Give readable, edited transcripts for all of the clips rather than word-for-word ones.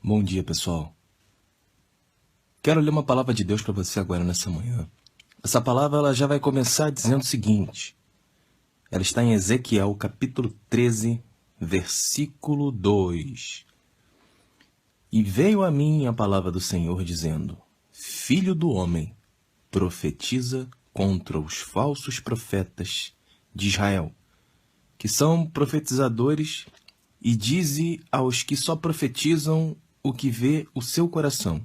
Bom dia, pessoal. Quero ler uma palavra de Deus para você agora nessa manhã. Essa palavra ela já vai começar dizendo o seguinte. Ela está em Ezequiel, capítulo 13, versículo 2. E veio a mim a palavra do Senhor dizendo: Filho do homem, profetiza contra os falsos profetas de Israel, que são profetizadores, e dize aos que só profetizam o que vê o seu coração.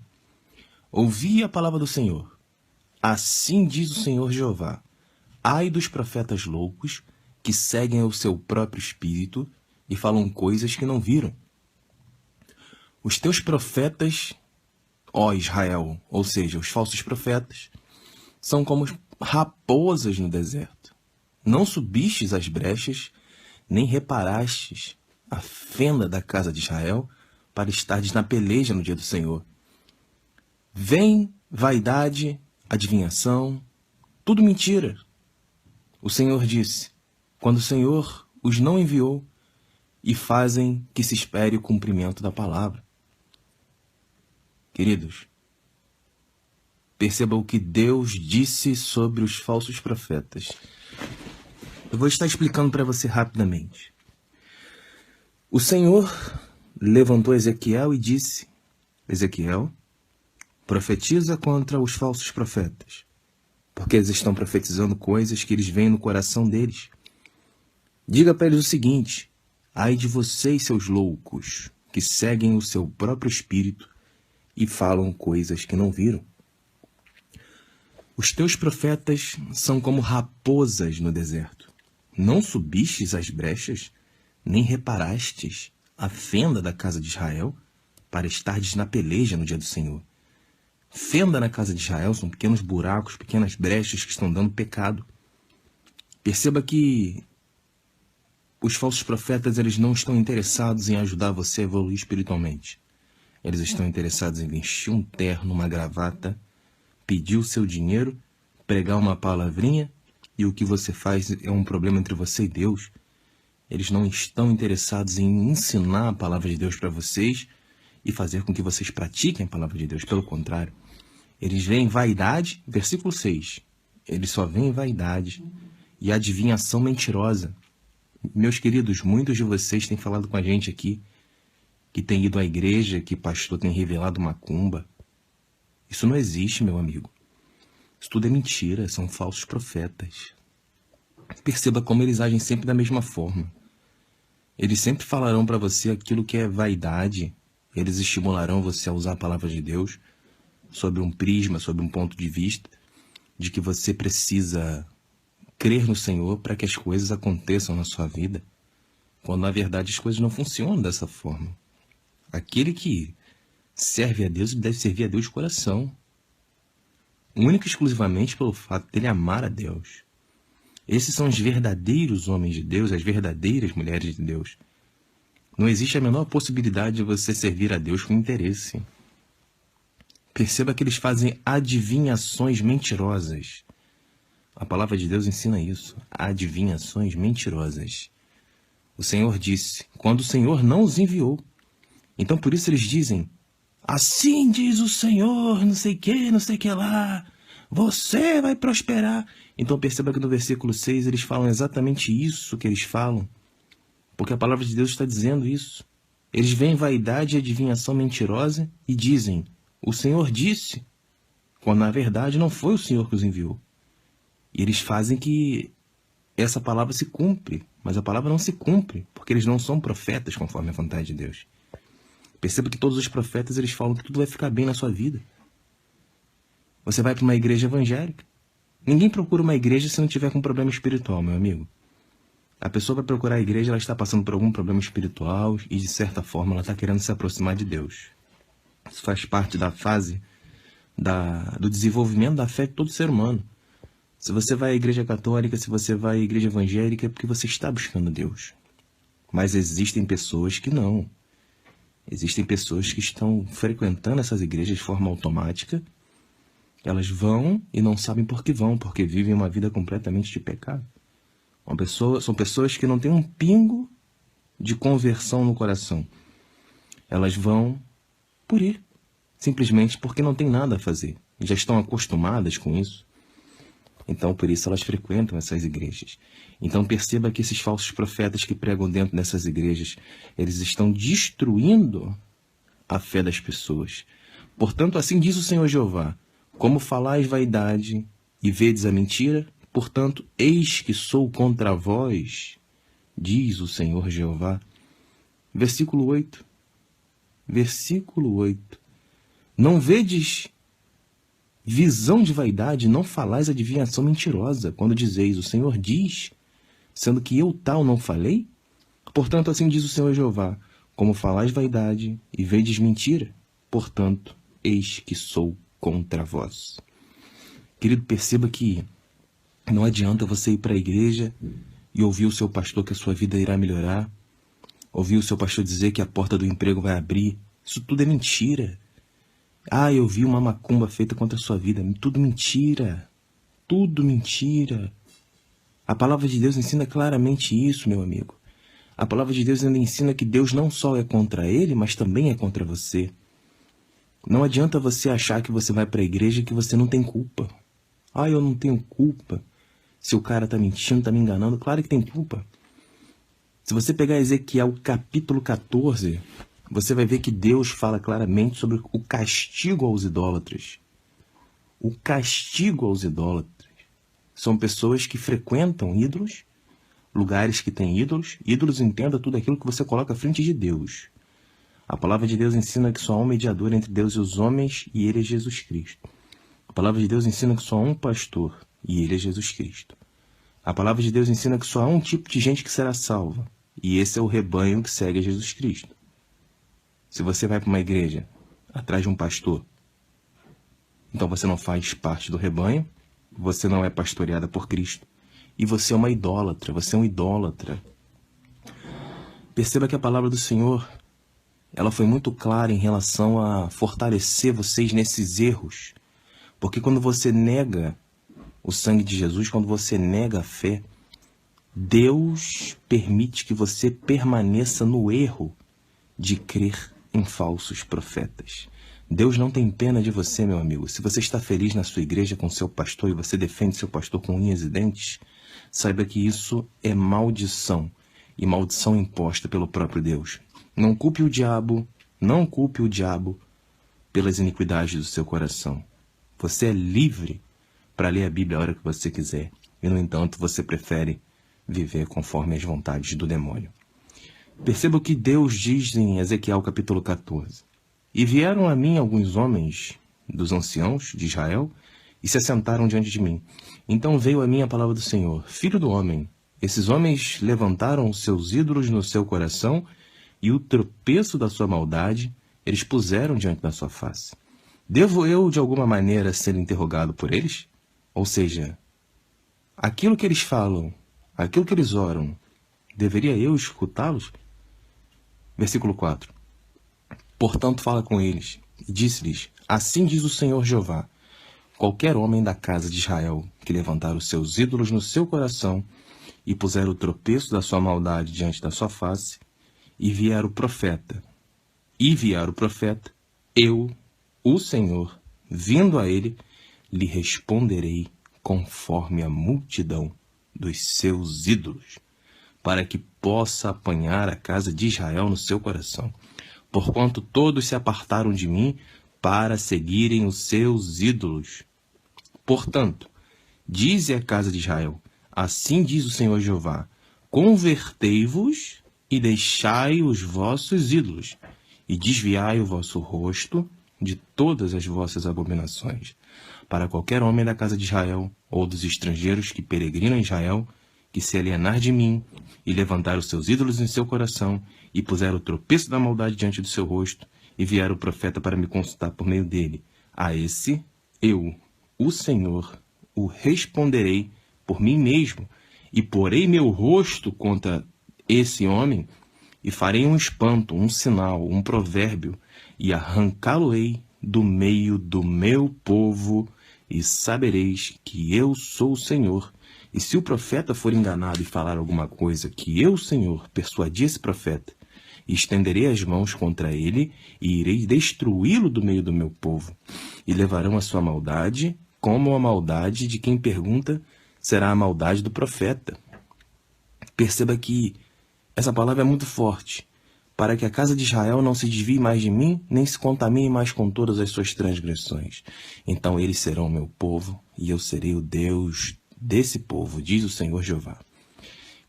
Ouvi a palavra do Senhor. Assim diz o Senhor Jeová: ai dos profetas loucos que seguem o seu próprio espírito e falam coisas que não viram. Os teus profetas, ó Israel, ou seja, os falsos profetas, são como raposas no deserto. Não subistes as brechas, nem reparastes a fenda da casa de Israel, para estardes na peleja no dia do Senhor. Vem vaidade, adivinhação, tudo mentira. O Senhor disse, quando o Senhor os não enviou, e fazem que se espere o cumprimento da palavra. Queridos, perceba o que Deus disse sobre os falsos profetas. Eu vou estar explicando para você rapidamente. O Senhor levantou Ezequiel e disse: Ezequiel, profetiza contra os falsos profetas, porque eles estão profetizando coisas que eles veem no coração deles. Diga para eles o seguinte: ai de vocês, seus loucos, que seguem o seu próprio espírito e falam coisas que não viram. Os teus profetas são como raposas no deserto. Não subistes as brechas, nem reparastes a fenda da casa de Israel, para estardes na peleja no dia do Senhor. Fenda na casa de Israel são pequenos buracos, pequenas brechas que estão dando pecado. Perceba que os falsos profetas eles não estão interessados em ajudar você a evoluir espiritualmente. Eles estão interessados em vestir um terno, uma gravata, pedir o seu dinheiro, pregar uma palavrinha, e o que você faz é um problema entre você e Deus. Eles não estão interessados em ensinar a palavra de Deus para vocês e fazer com que vocês pratiquem a palavra de Deus. Pelo contrário, eles veem vaidade, versículo 6. Eles só veem vaidade e adivinhação mentirosa. Meus queridos, muitos de vocês têm falado com a gente aqui, que tem ido à igreja, que pastor tem revelado macumba. Isso não existe, meu amigo. Isso tudo é mentira, são falsos profetas. Perceba como eles agem sempre da mesma forma. Eles sempre falarão para você aquilo que é vaidade. Eles estimularão você a usar a palavra de Deus sobre um prisma, sobre um ponto de vista de que você precisa crer no Senhor para que as coisas aconteçam na sua vida, quando na verdade as coisas não funcionam dessa forma. Aquele que serve a Deus deve servir a Deus de coração, única e exclusivamente pelo fato dele amar a Deus. Esses são os verdadeiros homens de Deus, as verdadeiras mulheres de Deus. Não existe a menor possibilidade de você servir a Deus com interesse. Perceba que eles fazem adivinhações mentirosas. A palavra de Deus ensina isso, adivinhações mentirosas. O Senhor disse, quando o Senhor não os enviou. Então por isso eles dizem, assim diz o Senhor, não sei o que lá, você vai prosperar. Então perceba que no versículo 6 eles falam exatamente isso que eles falam, porque a palavra de Deus está dizendo isso. Eles veem vaidade e adivinhação mentirosa e dizem, o Senhor disse, quando na verdade não foi o Senhor que os enviou. E eles fazem que essa palavra se cumpre, mas a palavra não se cumpre, porque eles não são profetas conforme a vontade de Deus. Perceba que todos os profetas eles falam que tudo vai ficar bem na sua vida. Você vai para uma igreja evangélica. Ninguém procura uma igreja se não tiver com problema espiritual, meu amigo. A pessoa vai procurar a igreja, ela está passando por algum problema espiritual e de certa forma ela está querendo se aproximar de Deus. Isso faz parte da fase do desenvolvimento da fé de todo ser humano. Se você vai à igreja católica, se você vai à igreja evangélica, é porque você está buscando Deus. Mas existem pessoas que não. Existem pessoas que estão frequentando essas igrejas de forma automática. Elas vão e não sabem por que vão, porque vivem uma vida completamente de pecado. São pessoas que não têm um pingo de conversão no coração. Elas vão por ir. Simplesmente porque não tem nada a fazer. Já estão acostumadas com isso. Então, por isso, elas frequentam essas igrejas. Então, perceba que esses falsos profetas que pregam dentro dessas igrejas, eles estão destruindo a fé das pessoas. Portanto, assim diz o Senhor Jeová: como falais vaidade e vedes a mentira, portanto, eis que sou contra vós, diz o Senhor Jeová. Versículo 8. Versículo 8. Não vedes visão de vaidade, não falais adivinhação mentirosa, quando dizeis: o Senhor diz, sendo que eu tal não falei? Portanto, assim diz o Senhor Jeová: como falais vaidade e vedes mentira, portanto, eis que sou contra vós. Querido, perceba que não adianta você ir para a igreja e ouvir o seu pastor que a sua vida irá melhorar, ouvir o seu pastor dizer que a porta do emprego vai abrir. Isso tudo é mentira. Ah, eu vi uma macumba feita contra a sua vida. Tudo mentira. Tudo mentira. A palavra de Deus ensina claramente isso, meu amigo. A palavra de Deus ainda ensina que Deus não só é contra ele, mas também é contra você. Não adianta você achar que você vai para a igreja e que você não tem culpa. Ah, eu não tenho culpa. Se o cara está mentindo, está me enganando, claro que tem culpa. Se você pegar Ezequiel capítulo 14, você vai ver que Deus fala claramente sobre o castigo aos idólatras. O castigo aos idólatras. São pessoas que frequentam ídolos, lugares que têm ídolos. Ídolos, entenda tudo aquilo que você coloca à frente de Deus. A palavra de Deus ensina que só há um mediador entre Deus e os homens, e ele é Jesus Cristo. A palavra de Deus ensina que só há um pastor, e ele é Jesus Cristo. A palavra de Deus ensina que só há um tipo de gente que será salva, e esse é o rebanho que segue a Jesus Cristo. Se você vai para uma igreja atrás de um pastor, então você não faz parte do rebanho, você não é pastoreada por Cristo, e você é uma idólatra, você é um idólatra. Perceba que a palavra do Senhor, ela foi muito clara em relação a fortalecer vocês nesses erros, porque quando você nega o sangue de Jesus, quando você nega a fé, Deus permite que você permaneça no erro de crer em falsos profetas. Deus não tem pena de você, meu amigo. Se você está feliz na sua igreja com seu pastor e você defende seu pastor com unhas e dentes, saiba que isso é maldição, e maldição imposta pelo próprio Deus. Não culpe o diabo pelas iniquidades do seu coração. Você é livre para ler a Bíblia a hora que você quiser, e no entanto você prefere viver conforme as vontades do demônio. Perceba o que Deus diz em Ezequiel capítulo 14. E vieram a mim alguns homens dos anciãos de Israel e se assentaram diante de mim. Então veio a mim a palavra do Senhor: filho do homem, esses homens levantaram os seus ídolos no seu coração e o tropeço da sua maldade eles puseram diante da sua face. Devo eu, de alguma maneira, ser interrogado por eles? Ou seja, aquilo que eles falam, aquilo que eles oram, deveria eu escutá-los? Versículo 4. Portanto, fala com eles e disse-lhes: assim diz o Senhor Jeová: qualquer homem da casa de Israel que levantar os seus ídolos no seu coração e puser o tropeço da sua maldade diante da sua face, e vier o profeta, eu, o Senhor, vindo a ele, lhe responderei conforme a multidão dos seus ídolos, para que possa apanhar a casa de Israel no seu coração, porquanto todos se apartaram de mim para seguirem os seus ídolos. Portanto, dize à casa de Israel: assim diz o Senhor Jeová: convertei-vos e deixai os vossos ídolos, e desviai o vosso rosto de todas as vossas abominações. Para qualquer homem da casa de Israel, ou dos estrangeiros que peregrinam em Israel, que se alienar de mim, e levantar os seus ídolos em seu coração, e puser o tropeço da maldade diante do seu rosto, e vier o profeta para me consultar por meio dele, a esse, eu, o Senhor, o responderei por mim mesmo, e porei meu rosto contra esse homem, e farei um espanto, um sinal, um provérbio, e arrancá-lo-ei do meio do meu povo, e sabereis que eu sou o Senhor. E se o profeta for enganado e falar alguma coisa que eu, Senhor, persuadi esse profeta, estenderei as mãos contra ele e irei destruí-lo do meio do meu povo. E levarão a sua maldade, como a maldade de quem pergunta será a maldade do profeta. Perceba que essa palavra é muito forte, para que a casa de Israel não se desvie mais de mim, nem se contamine mais com todas as suas transgressões. Então eles serão meu povo, e eu serei o Deus desse povo, diz o Senhor Jeová.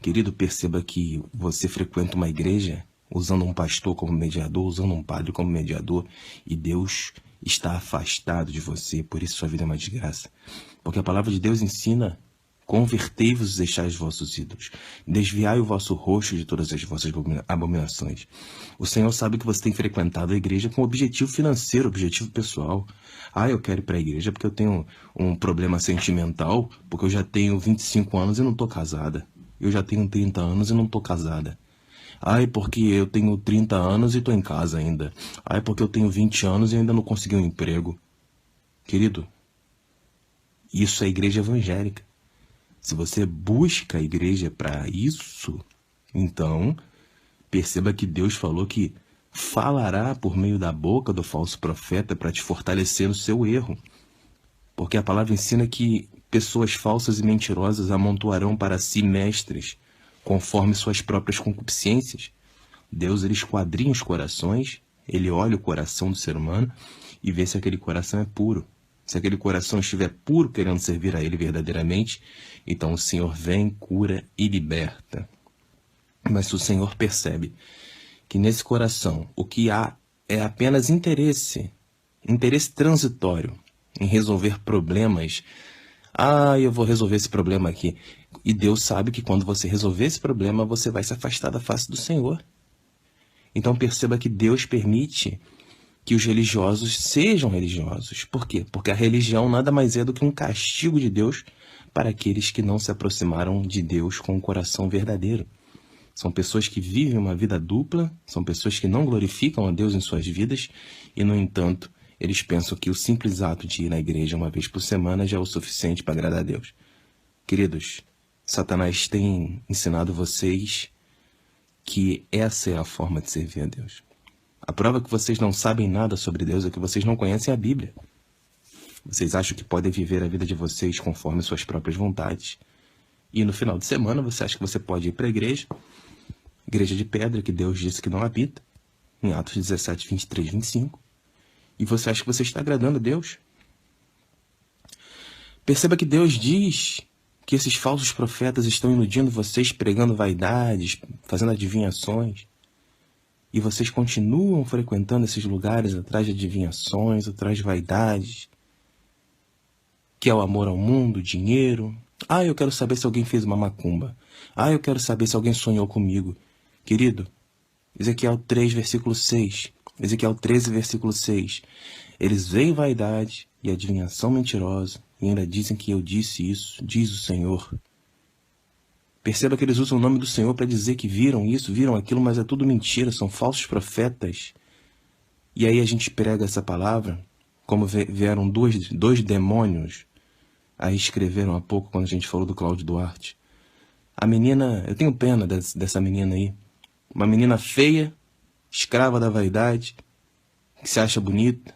Querido, perceba que você frequenta uma igreja usando um pastor como mediador, usando um padre como mediador, e Deus está afastado de você, por isso sua vida é uma desgraça. Porque a palavra de Deus ensina: convertei-vos e deixai os vossos ídolos. Desviai o vosso rosto de todas as vossas abominações. O Senhor sabe que você tem frequentado a igreja com objetivo financeiro, objetivo pessoal. Eu quero ir para a igreja porque eu tenho um problema sentimental, porque eu já tenho 25 anos e não estou casada. Eu já tenho 30 anos e não estou casada. Porque eu tenho 30 anos e estou em casa ainda. Porque eu tenho 20 anos e ainda não consegui um emprego. Querido, isso é igreja evangélica. Se você busca a igreja para isso, então perceba que Deus falou que falará por meio da boca do falso profeta para te fortalecer no seu erro. Porque a palavra ensina que pessoas falsas e mentirosas amontoarão para si mestres, conforme suas próprias concupiscências. Deus, ele esquadrinha os corações, ele olha o coração do ser humano e vê se aquele coração é puro. Se aquele coração estiver puro, querendo servir a ele verdadeiramente, então o Senhor vem, cura e liberta. Mas se o Senhor percebe que nesse coração o que há é apenas interesse transitório em resolver problemas, eu vou resolver esse problema aqui. E Deus sabe que quando você resolver esse problema, você vai se afastar da face do Senhor. Então perceba que Deus permite que os religiosos sejam religiosos. Por quê? Porque a religião nada mais é do que um castigo de Deus para aqueles que não se aproximaram de Deus com o coração verdadeiro. São pessoas que vivem uma vida dupla, são pessoas que não glorificam a Deus em suas vidas e, no entanto, eles pensam que o simples ato de ir na igreja uma vez por semana já é o suficiente para agradar a Deus. Queridos, Satanás tem ensinado vocês que essa é a forma de servir a Deus. A prova que vocês não sabem nada sobre Deus é que vocês não conhecem a Bíblia. Vocês acham que podem viver a vida de vocês conforme suas próprias vontades. E no final de semana você acha que você pode ir para a igreja de pedra, que Deus disse que não habita, em Atos 17, 23, 25. E você acha que você está agradando a Deus? Perceba que Deus diz que esses falsos profetas estão iludindo vocês, pregando vaidades, fazendo adivinhações. E vocês continuam frequentando esses lugares atrás de adivinhações, atrás de vaidades, que é o amor ao mundo, dinheiro. Eu quero saber se alguém fez uma macumba. Eu quero saber se alguém sonhou comigo. Querido, Ezequiel 3, versículo 6. Ezequiel 13, versículo 6. Eles veem vaidade e adivinhação mentirosa e ainda dizem que eu disse isso, diz o Senhor. Perceba que eles usam o nome do Senhor para dizer que viram isso, viram aquilo, mas é tudo mentira, são falsos profetas. E aí a gente prega essa palavra, como vieram dois demônios, aí escreveram há pouco quando a gente falou do Cláudio Duarte. A menina, eu tenho pena dessa menina aí, uma menina feia, escrava da vaidade, que se acha bonita,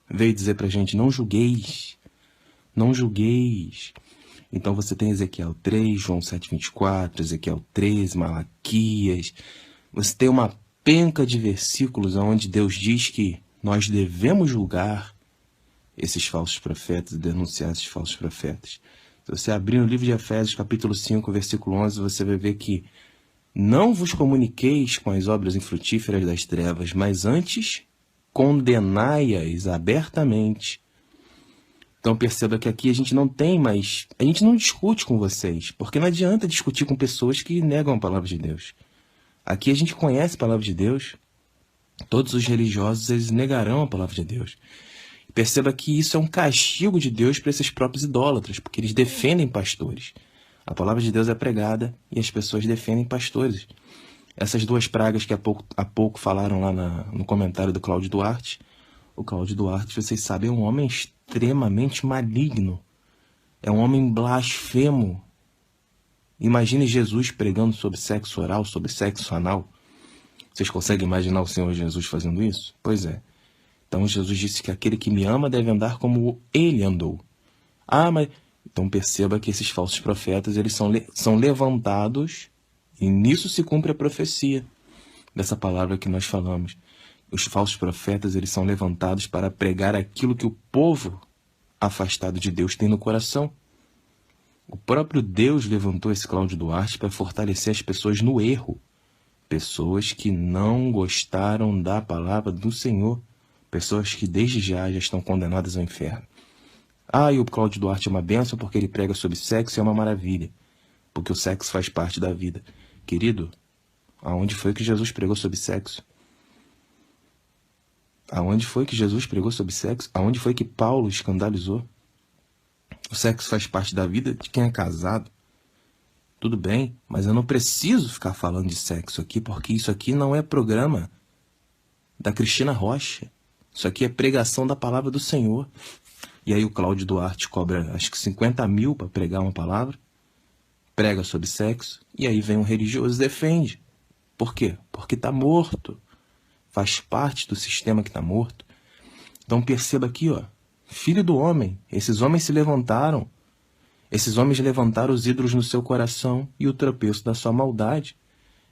veio dizer pra gente: não julgueis, não julgueis. Então você tem Ezequiel 3, João 7,24, Ezequiel 13, Malaquias. Você tem uma penca de versículos onde Deus diz que nós devemos julgar esses falsos profetas e denunciar esses falsos profetas. Se você abrir no livro de Efésios, capítulo 5, versículo 11, você vai ver que não vos comuniqueis com as obras infrutíferas das trevas, mas antes condenai-as abertamente. Então perceba que aqui a gente não discute com vocês, porque não adianta discutir com pessoas que negam a palavra de Deus. Aqui a gente conhece a palavra de Deus. Todos os religiosos, eles negarão a palavra de Deus. Perceba que isso é um castigo de Deus para esses próprios idólatras, porque eles defendem pastores. A palavra de Deus é pregada e as pessoas defendem pastores. Essas duas pragas que há pouco falaram lá no comentário do Cláudio Duarte. O Cláudio Duarte, vocês sabem, é um homem extremamente maligno. É um homem blasfemo. Imagine Jesus pregando sobre sexo oral, sobre sexo anal. Vocês conseguem imaginar o Senhor Jesus fazendo isso? Pois é. Então Jesus disse que aquele que me ama deve andar como ele andou. Mas... Então perceba que esses falsos profetas, eles são levantados, e nisso se cumpre a profecia dessa palavra que nós falamos. Os falsos profetas, eles são levantados para pregar aquilo que o povo afastado de Deus tem no coração. O próprio Deus levantou esse Cláudio Duarte para fortalecer as pessoas no erro. Pessoas que não gostaram da palavra do Senhor. Pessoas que desde já estão condenadas ao inferno. E o Cláudio Duarte é uma bênção porque ele prega sobre sexo e é uma maravilha. Porque o sexo faz parte da vida. Querido, aonde foi que Jesus pregou sobre sexo? Aonde foi que Jesus pregou sobre sexo? Aonde foi que Paulo escandalizou? O sexo faz parte da vida de quem é casado. Tudo bem, mas eu não preciso ficar falando de sexo aqui, porque isso aqui não é programa da Cristina Rocha. Isso aqui é pregação da palavra do Senhor. E aí o Cláudio Duarte cobra, acho que 50 mil para pregar uma palavra, prega sobre sexo, e aí vem um religioso e defende. Por quê? Porque está morto. Faz parte do sistema que está morto. Então perceba aqui, filho do homem, esses homens se levantaram. Esses homens levantaram os ídolos no seu coração e o tropeço da sua maldade.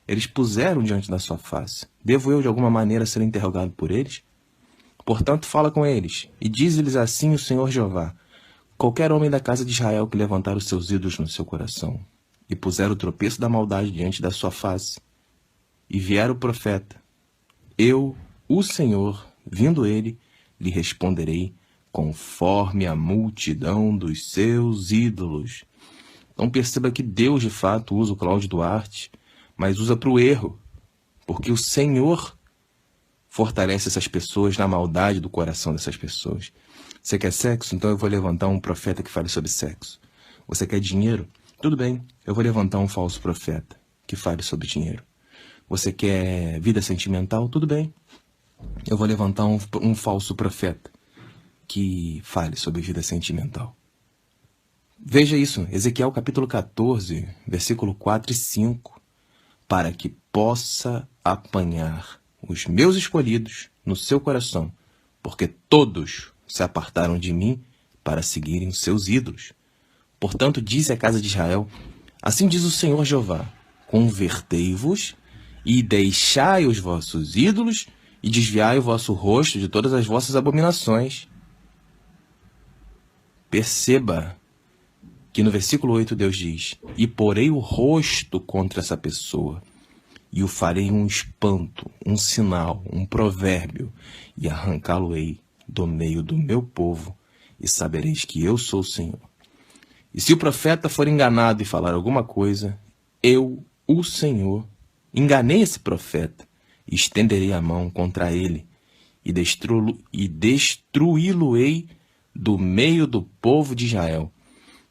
Eles puseram diante da sua face. Devo eu de alguma maneira ser interrogado por eles? Portanto, fala com eles, e diz-lhes assim o Senhor Jeová: qualquer homem da casa de Israel que levantar os seus ídolos no seu coração, e puser o tropeço da maldade diante da sua face, e vier o profeta, eu, o Senhor, vindo ele, lhe responderei conforme a multidão dos seus ídolos. Então perceba que Deus, de fato, usa o Cláudio Duarte, mas usa para o erro, porque o Senhor fortalece essas pessoas na maldade do coração dessas pessoas. Você quer sexo? Então eu vou levantar um profeta que fale sobre sexo. Você quer dinheiro? Tudo bem, eu vou levantar um falso profeta que fale sobre dinheiro. Você quer vida sentimental? Tudo bem, eu vou levantar um falso profeta que fale sobre vida sentimental. Veja isso, Ezequiel capítulo 14, versículo 4 e 5. Para que possa apanhar os meus escolhidos no seu coração, porque todos se apartaram de mim para seguirem os seus ídolos. Portanto, disse a casa de Israel: assim diz o Senhor Jeová: convertei-vos e deixai os vossos ídolos e desviai o vosso rosto de todas as vossas abominações. Perceba que no versículo 8 Deus diz: e porei o rosto contra essa pessoa, e o farei um espanto, um sinal, um provérbio, e arrancá-lo-ei do meio do meu povo, e sabereis que eu sou o Senhor. E se o profeta for enganado e falar alguma coisa, eu, o Senhor, enganei esse profeta, e estenderei a mão contra ele, e destruí-lo-ei do meio do povo de Israel.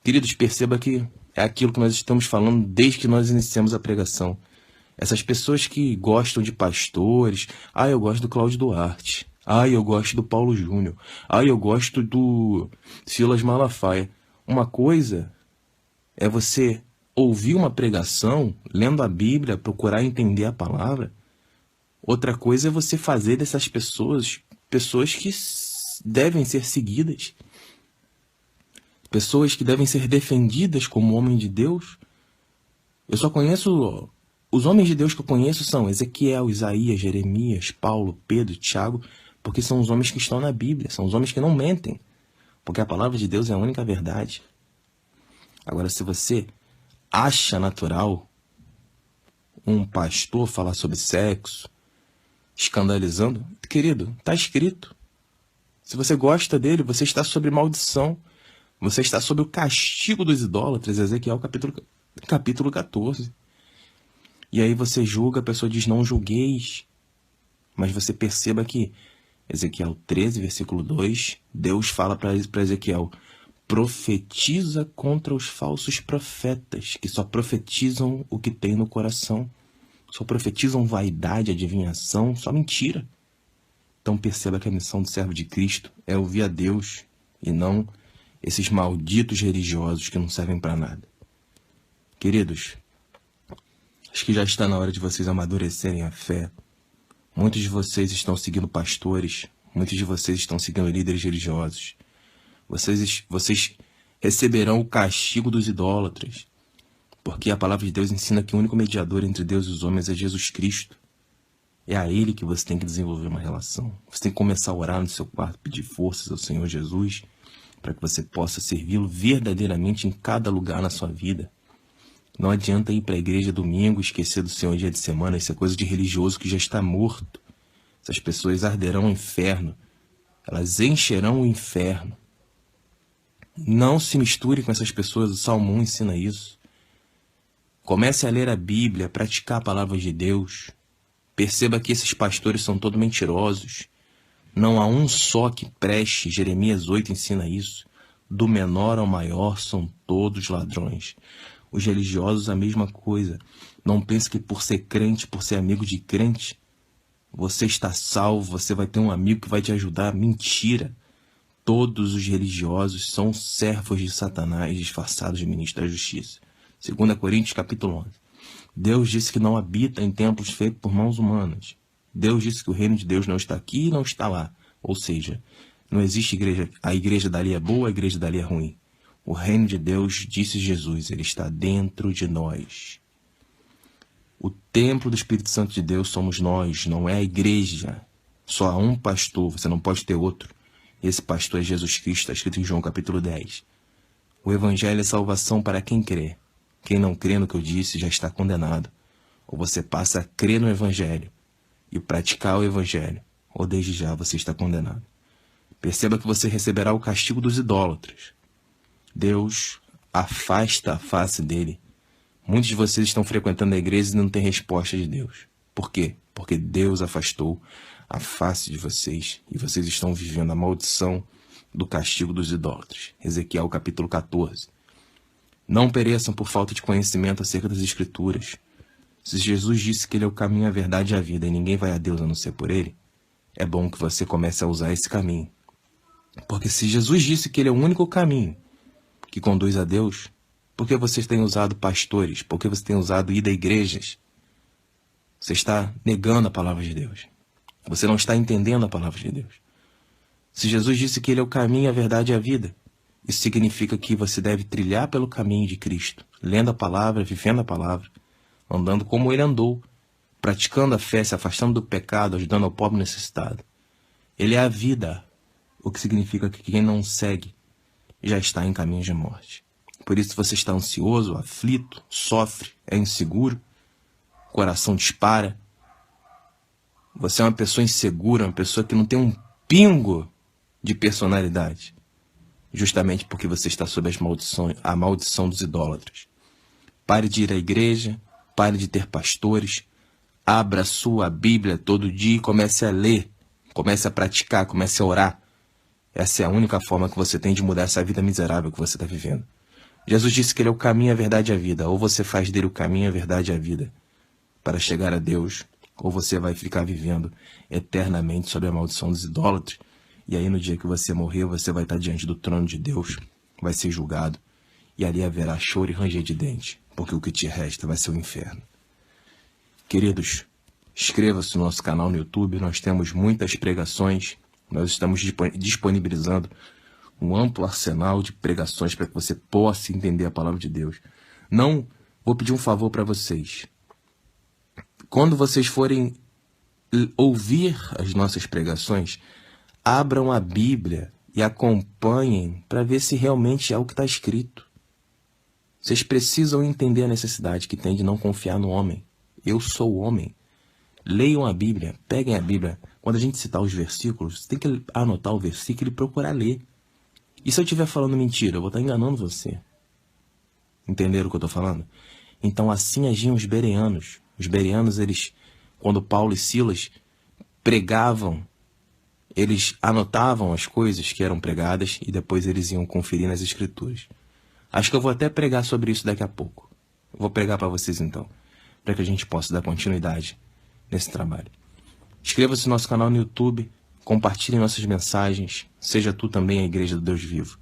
Queridos, perceba que é aquilo que nós estamos falando desde que nós iniciamos a pregação. Essas pessoas que gostam de pastores, eu gosto do Cláudio Duarte, eu gosto do Paulo Júnior, eu gosto do Silas Malafaia. Uma coisa é você ouvir uma pregação, lendo a Bíblia, procurar entender a palavra. Outra coisa é você fazer dessas pessoas que devem ser seguidas, pessoas que devem ser defendidas como homem de Deus. Eu só conheço... Os homens de Deus que eu conheço são Ezequiel, Isaías, Jeremias, Paulo, Pedro, Tiago, porque são os homens que estão na Bíblia, são os homens que não mentem, porque a palavra de Deus é a única verdade. Agora, se você acha natural um pastor falar sobre sexo, escandalizando, querido, está escrito. Se você gosta dele, você está sob maldição, você está sob o castigo dos idólatras, Ezequiel capítulo 14. E aí você julga, a pessoa diz: não julgueis. Mas você perceba que Ezequiel 13, versículo 2, Deus fala para Ezequiel: profetiza contra os falsos profetas, que só profetizam o que tem no coração. Só profetizam vaidade, adivinhação, só mentira. Então perceba que a missão do servo de Cristo é ouvir a Deus e não esses malditos religiosos que não servem para nada. Queridos, acho que já está na hora de vocês amadurecerem a fé Muitos de vocês estão seguindo pastores, muitos de vocês estão seguindo líderes religiosos. Vocês receberão o castigo dos idólatras, porque a palavra de Deus ensina que o único mediador entre Deus e os homens é Jesus Cristo. É a Ele que você tem que desenvolver uma relação. Você tem que começar a orar no seu quarto, pedir forças ao Senhor Jesus, para que você possa servi-lo verdadeiramente em cada lugar na sua vida. Não adianta ir para a igreja domingo, esquecer do Senhor dia de semana. Isso é coisa de religioso que já está morto. Essas pessoas arderão o inferno. Elas encherão o inferno. Não se misture com essas pessoas. O Salmo 1 ensina isso. Comece a ler a Bíblia, a praticar a palavra de Deus. Perceba que esses pastores são todos mentirosos. Não há um só que preste. Jeremias 8 ensina isso. Do menor ao maior são todos ladrões. Os religiosos a mesma coisa. Não pense que por ser crente, por ser amigo de crente, você está salvo, você vai ter um amigo que vai te ajudar. Mentira. Todos os religiosos são servos de Satanás disfarçados de ministros da justiça. 2 Coríntios capítulo 11. Deus disse que não habita em templos feitos por mãos humanas. Deus disse que o reino de Deus não está aqui e não está lá. Ou seja, não existe igreja. A igreja dali é boa, a igreja dali é ruim. O reino de Deus, disse Jesus, ele está dentro de nós. O templo do Espírito Santo de Deus somos nós, não é a igreja. Só há um pastor, você não pode ter outro. Esse pastor é Jesus Cristo, está escrito em João capítulo 10. O evangelho é salvação para quem crê. Quem não crê no que eu disse já está condenado. Ou você passa a crer no evangelho e praticar o evangelho, ou desde já você está condenado. Perceba que você receberá o castigo dos idólatras. Deus afasta a face dele. Muitos de vocês estão frequentando a igreja e não têm resposta de Deus. Por quê? Porque Deus afastou a face de vocês e vocês estão vivendo a maldição do castigo dos idólatras. Ezequiel capítulo 14. Não pereçam por falta de conhecimento acerca das Escrituras. Se Jesus disse que ele é o caminho, a verdade e a vida e ninguém vai a Deus a não ser por ele, é bom que você comece a usar esse caminho. Porque se Jesus disse que ele é o único caminho que conduz a Deus, por que vocês têm usado pastores? Por que você tem usado ida a igrejas? Você está negando a palavra de Deus. Você não está entendendo a palavra de Deus. Se Jesus disse que ele é o caminho, a verdade e a vida, isso significa que você deve trilhar pelo caminho de Cristo, lendo a palavra, vivendo a palavra, andando como ele andou, praticando a fé, se afastando do pecado, ajudando ao pobre necessitado. Ele é a vida, o que significa que quem não segue já está em caminho de morte. Por isso você está ansioso, aflito, sofre, é inseguro, o coração dispara. Você é uma pessoa insegura, uma pessoa que não tem um pingo de personalidade. Justamente porque você está sob a maldição dos idólatras. Pare de ir à igreja, pare de ter pastores, abra a sua Bíblia todo dia e comece a ler, comece a praticar, comece a orar. Essa é a única forma que você tem de mudar essa vida miserável que você está vivendo. Jesus disse que ele é o caminho, a verdade e a vida. Ou você faz dele o caminho, a verdade e a vida para chegar a Deus, ou você vai ficar vivendo eternamente sob a maldição dos idólatras. E aí no dia que você morrer, você vai estar diante do trono de Deus, vai ser julgado, e ali haverá choro e ranger de dente, porque o que te resta vai ser o inferno. Queridos, inscreva-se no nosso canal no YouTube, nós temos muitas pregações, nós estamos disponibilizando um amplo arsenal de pregações para que você possa entender a palavra de Deus. Não, vou pedir um favor para vocês. Quando vocês forem ouvir as nossas pregações, abram a Bíblia e acompanhem para ver se realmente é o que está escrito. Vocês precisam entender a necessidade que tem de não confiar no homem. Eu sou o homem. Leiam a Bíblia, peguem a Bíblia. Quando a gente citar os versículos, você tem que anotar o versículo e procurar ler. E se eu estiver falando mentira, eu vou estar enganando você. Entenderam o que eu estou falando? Então assim agiam os bereanos. Os bereanos, eles, quando Paulo e Silas pregavam, eles anotavam as coisas que eram pregadas e depois eles iam conferir nas Escrituras. Acho que eu vou até pregar sobre isso daqui a pouco. Vou pregar para vocês então, para que a gente possa dar continuidade nesse trabalho. Inscreva-se no nosso canal no YouTube, compartilhe nossas mensagens, seja tu também a igreja do Deus vivo.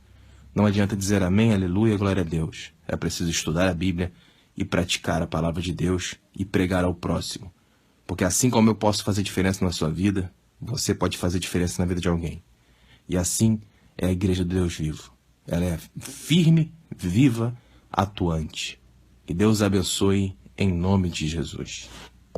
Não adianta dizer amém, aleluia, glória a Deus. É preciso estudar a Bíblia e praticar a palavra de Deus e pregar ao próximo. Porque assim como eu posso fazer diferença na sua vida, você pode fazer diferença na vida de alguém. E assim é a Igreja do Deus Vivo. Ela é firme, viva, atuante. Que Deus abençoe em nome de Jesus.